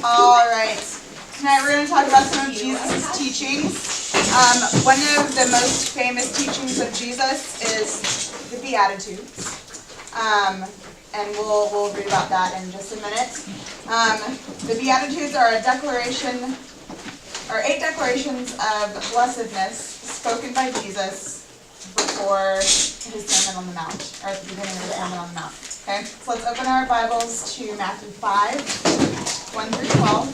All right. Tonight we're going to talk about some of Jesus' teachings. One of the most famous teachings of Jesus is the Beatitudes. And we'll read about that in just a minute. The Beatitudes are a declaration, or 8 declarations of blessedness spoken by Jesus before his Sermon on the Mount, or at the beginning of the Sermon on the Mount. Okay, so let's open our Bibles to Matthew 5, 1 through 12.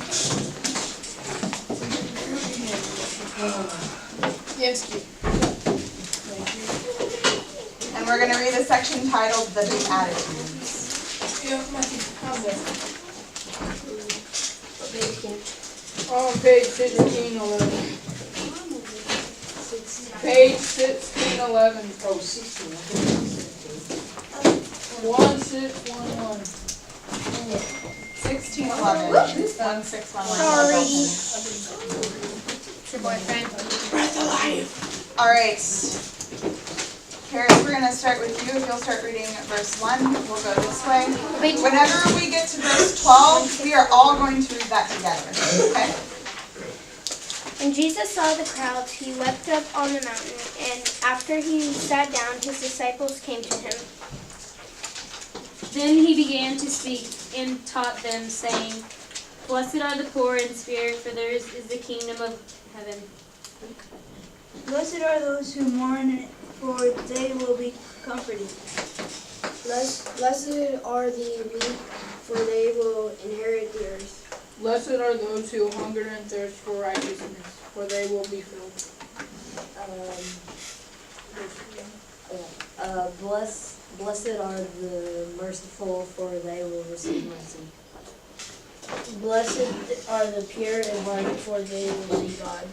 Yes. And we're going to read a section titled The Beatitudes. On page 1611. Page 1611. Oh, 16. 1611. 1611. 1611. Sorry. It's your boyfriend. Breath of life. All right. Paris, we're going to start with you. If you'll start reading verse 1, we'll go this way. Whenever we get to verse 12, we are all going to read that together. Okay? When Jesus saw the crowds, he wept up on the mountain, and after he sat down, his disciples came to him. Then he began to speak and taught them, saying, "Blessed are the poor in spirit, for theirs is the kingdom of heaven. Blessed are those who mourn, for they will be comforted. Blessed are the meek, for they will inherit the earth. Blessed are those who hunger and thirst for righteousness, for they will be filled. Blessed are the merciful, for they will receive mercy. Blessed are the pure in heart, for they will see God.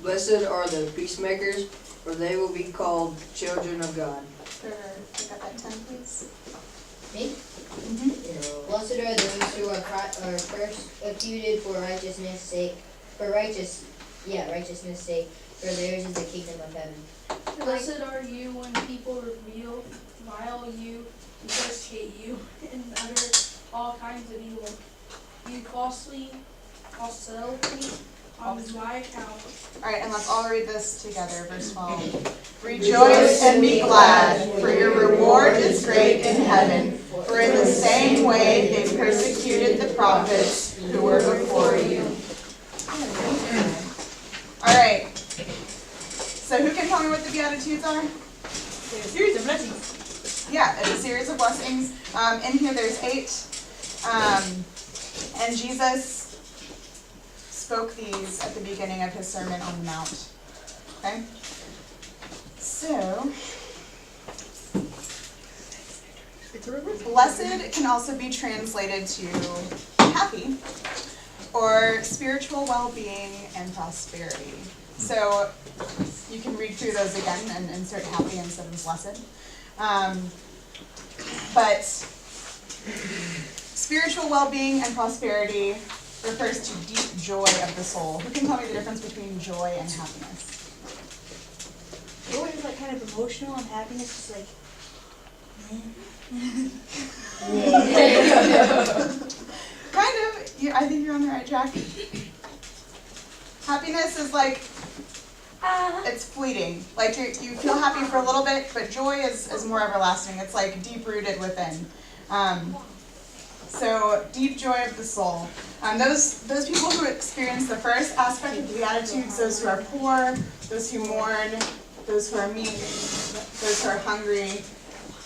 Blessed are the peacemakers, for they will be called children of God. Pick up that 10, please. Me? Mm-hmm. Blessed are those who are persecuted for righteousness' sake, righteousness' sake, for theirs is the kingdom of heaven. Blessed are you when people revile you, and persecute you, and utter all kinds of evil. You falsely on my account. All right, and let's all read this together. Verse 12. Rejoice and be glad, for your reward is great in heaven. For in the same way they persecuted the prophets who were before you. All right. So who can tell me what the Beatitudes are? There's a series of blessings. Yeah, it's a series of blessings. In here there's 8. And Jesus spoke these at the beginning of his Sermon on the Mount. Okay? So, blessed can also be translated to happy, or spiritual well-being and prosperity. So, you can read through those again and insert happy instead of blessed. But spiritual well-being and prosperity refers to deep joy of the soul. Who can tell me the difference between joy and happiness? Joy is like kind of emotional, and happiness is like, Kind of. I think you're on the right track. Happiness is like, it's fleeting. Like you feel happy for a little bit, but joy is more everlasting. It's like deep-rooted within. So deep joy of the soul. Those people who experience the first aspect of the Beatitudes, those who are poor, those who mourn, those who are meek, those who are hungry,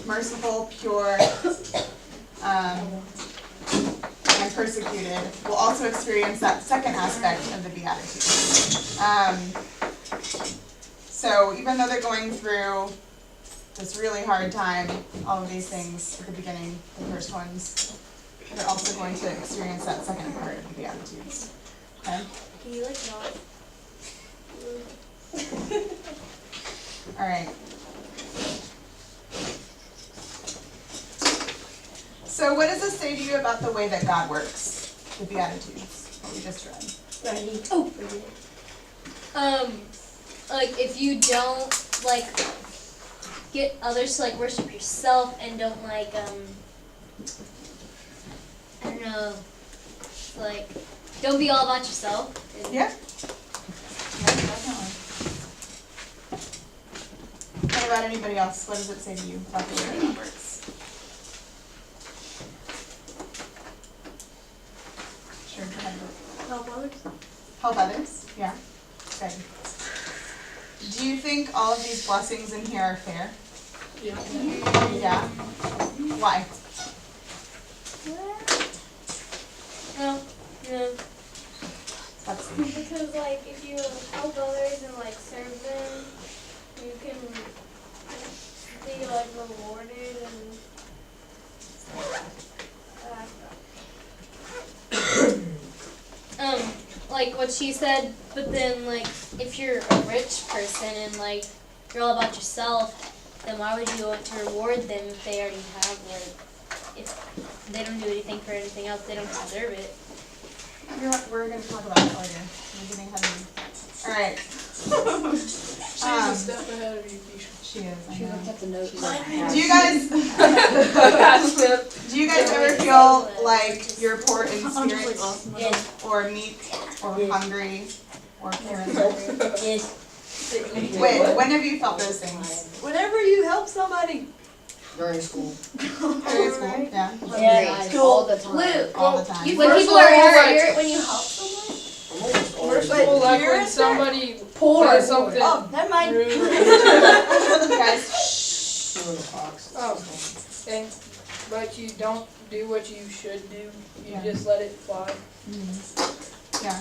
merciful, pure, and persecuted, will also experience that second aspect of the Beatitudes. So even though they're going through this really hard time, all of these things at the beginning, the first ones, they're also going to experience that second part of the Beatitudes. Okay? Can you like nod? All right. So what does this say to you about the way that God works? The Beatitudes, what we just read. Like if you don't get others to worship yourself and don't I don't know, like, don't be all about yourself. Yeah. Yeah, definitely. What about anybody else? What does it say to you about the way that works? Sure, go ahead. Help others. Help others? Yeah. Good. Do you think all of these blessings in here are fair? Yeah. Yeah. Why? No. Let's see. Because like if you help others and like serve them, you can be like rewarded and Like what she said, but then like if you're a rich person and like you're all about yourself, then why would you want to reward them if they already have like, if they don't do anything for anything else, they don't deserve it. We're going to talk about that later. We're getting ahead of you. Alright. She's a step ahead of you, Keisha. She is. I She know. looked at the notes. Do you guys ever feel like you're poor in spirit Yes. or meek or Yes. hungry or poor in Yes. Wait, when have you felt those things? Whenever you help somebody, During school. During school? Yeah. Yeah. All the time. All the time. When people are in spirit, when you help someone? Almost all First the of time. all, like you're when in somebody poor. does something Oh, never mind. rude. Guys, Doing the box. Oh. And but you don't do what you should do. You Yeah. just let it fly. yeah.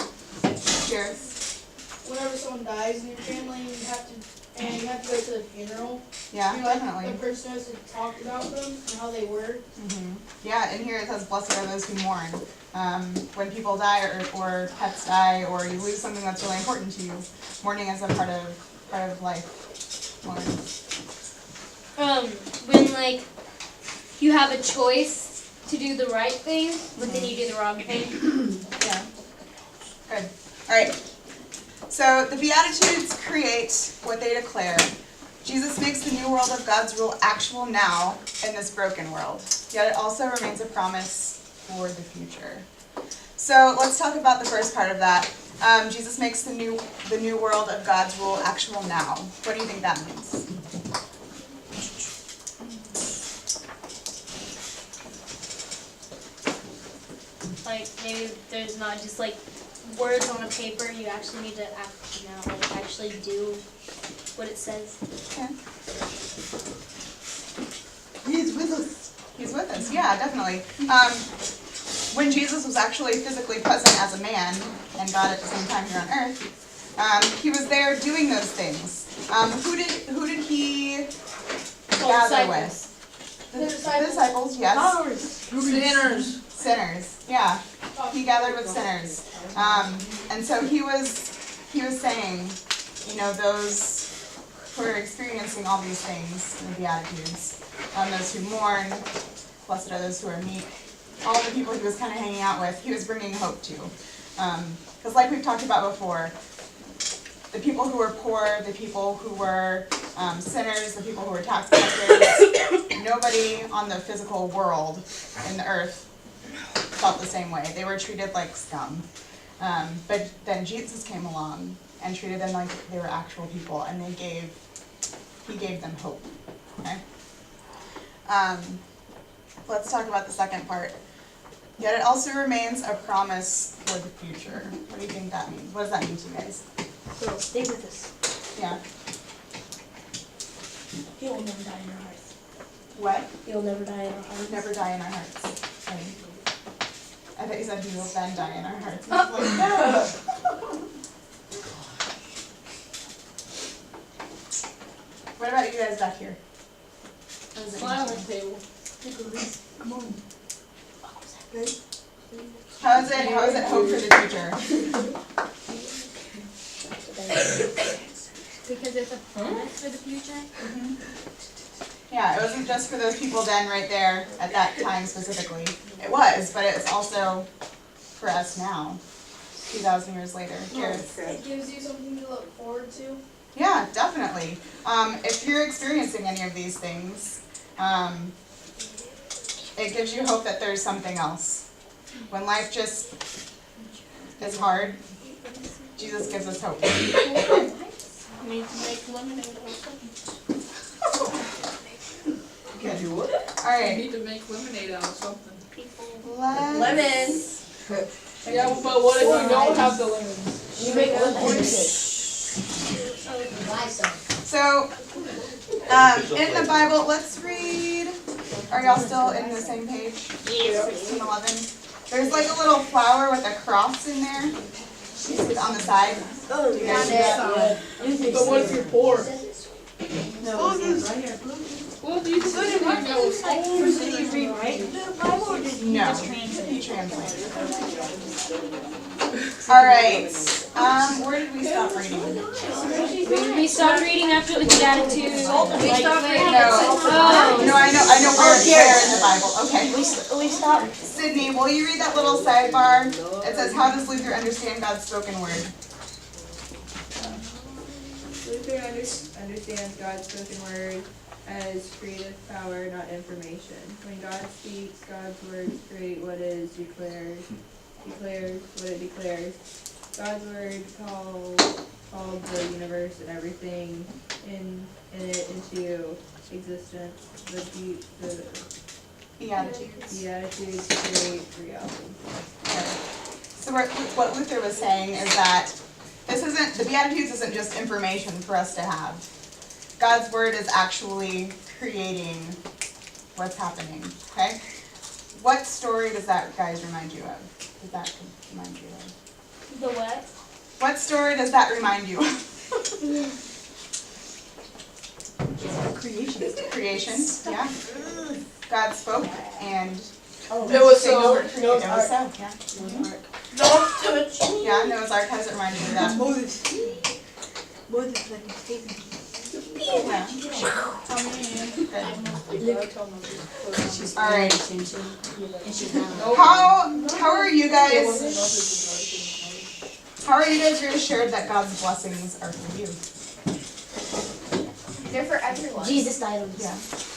Cheers. Whenever someone dies in your family, you have to go to the funeral. Yeah, You're like, definitely. the person has to talk about them and how they were. Yeah, and here it says, blessed are those who mourn. When people die or pets die or you lose something that's really important to you, mourning is a part of life. Mourning. When like you have a choice to do the right thing, but then you do the wrong thing. Yeah. Good. All right. So the Beatitudes create what they declare. Jesus makes the new world of God's rule actual now in this broken world. Yet it also remains a promise for the future. So let's talk about the first part of that. Jesus makes the new world of God's rule actual now. What do you think that means? Like maybe there's not just like words on a paper. You actually need to actually do what it says. Okay. He's with us. He's with us, yeah, definitely. When Jesus was actually physically present as a man and God at the same time here on earth, he was there doing those things. Who did he gather with? The disciples, yes. Sinners, yeah. He gathered with sinners. And so he was saying, those who are experiencing all these things in the Beatitudes, those who mourn, blessed are those who are meek, all the people he was kind of hanging out with, he was bringing hope to. Because like we've talked about before, the people who were poor, the people who were sinners, the people who were tax collectors, nobody on the physical world in the earth felt the same way. They were treated like scum. But then Jesus came along and treated them like they were actual people, and he gave them hope. Okay? Let's talk about the second part. Yet it also remains a promise for the future. What do you think that means? What does that mean to you guys? So stay with us. Yeah. He will never die in our hearts. What? You'll never die in our hearts. Never die in our hearts. Right. I thought you said he will then die in our hearts. I was like, no. What about you guys back here? What does it mean Smile to on you? the table. Come on. How is it hope for the future? Because it's a promise for the future. Yeah, it wasn't just for those people then right there at that time specifically. It was, but it's also for us now, 2,000 years later. Cheers. It gives you something to look forward to. Yeah, definitely. If you're experiencing any of these things, it gives you hope that there's something else. When life just is hard, Jesus gives us hope. You need to make lemonade or something. Can you do what? All You right. need to make lemonade out of something. Let's- Yeah, but what if you don't have the lemons? You make lemonade. Buy some. So, in the Bible, let's read. Are y'all still in the same page? 16:11. There's like a little flower with a cross in there. It's on the side. Oh, Do you guys see that? But what if you're poor? No, Well, you just might go with did you rewrite the Bible or did you No, just translate he translated. All right. Where did we stop reading? We stopped reading after the Beatitudes. No, I know where in the Bible. Okay. We stopped. Sydney, will you read that little sidebar? It says, "How does Luther understand God's spoken word?" Luther understands God's spoken word as creative power, not information. When God speaks, God's words create what is declares what it declares. God's word called the universe and everything in it into existence. The Beatitudes. Beatitudes create reality. So what Luther was saying is that the Beatitudes isn't just information for us to have. God's word is actually creating what's happening, okay? What story does that, guys, remind you of? Does that remind you of? The what? What story does that remind you of? Creation, yeah. God spoke and It was so. it was so, yeah. Don't touch. Yeah, Noah's Ark, how does it remind you of that? Moses like a statement. Yeah. She's All right. attention. And she's not. How are you guys reassured that God's blessings are for you? They're for everyone. Jesus died on the Yeah.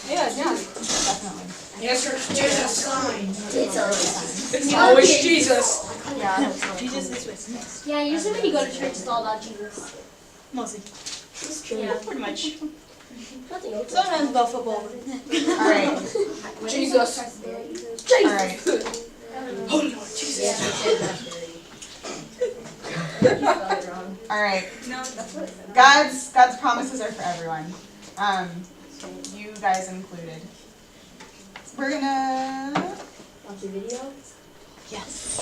Yeah, Definitely. Yes, sir. Jesus. It's always It's always Jesus. Yeah. Jesus is with us. Yeah, usually when you go to church, it's all about Jesus. Mostly. It's true. Yeah. Pretty much. Nothing else. Sometimes about football. Alright. Jesus. Alright. Alright. God's promises are for everyone. You guys included. We're gonna Watch the video? Yes.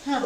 Huh.